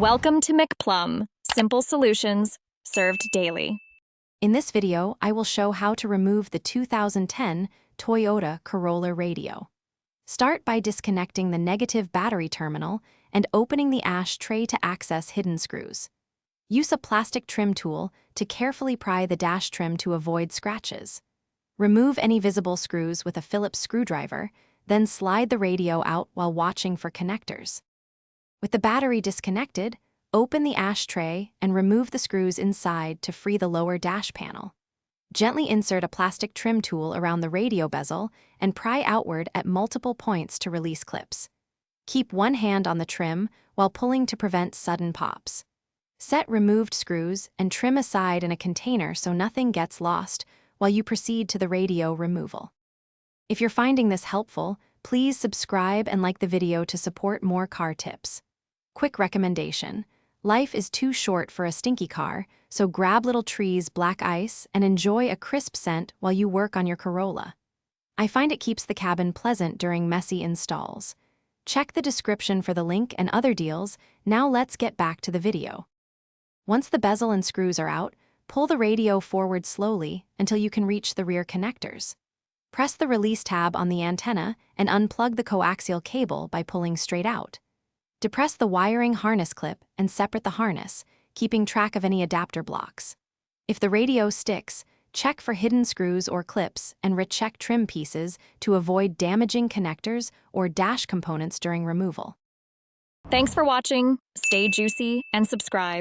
Welcome to McPlum, simple solutions served daily. In this video, I will show how to remove the 2010 Toyota Corolla radio. Start by disconnecting the negative battery terminal and opening the ashtray to access hidden screws. Use a plastic trim tool to carefully pry the dash trim to avoid scratches. Remove any visible screws with a Phillips screwdriver, then slide the radio out while watching for connectors. With the battery disconnected, open the ashtray and remove the screws inside to free the lower dash panel. Gently insert a plastic trim tool around the radio bezel and pry outward at multiple points to release clips. Keep one hand on the trim while pulling to prevent sudden pops. Set removed screws and trim aside in a container so nothing gets lost while you proceed to the radio removal. If you're finding this helpful, please subscribe and like the video to support more car tips. Quick recommendation: life is too short for a stinky car, so grab Little Tree's black ice and enjoy a crisp scent while you work on your Corolla. I find it keeps the cabin pleasant during messy installs. Check the description for the link and other deals. Now let's get back to the video. Once the bezel and screws are out, pull the radio forward slowly until you can reach the rear connectors. Press the release tab on the antenna and unplug the coaxial cable by pulling straight out. Depress the wiring harness clip and separate the harness, keeping track of any adapter blocks. If the radio sticks, check for hidden screws or clips and recheck trim pieces to avoid damaging connectors or dash components during removal. Thanks for watching. Stay juicy and subscribe.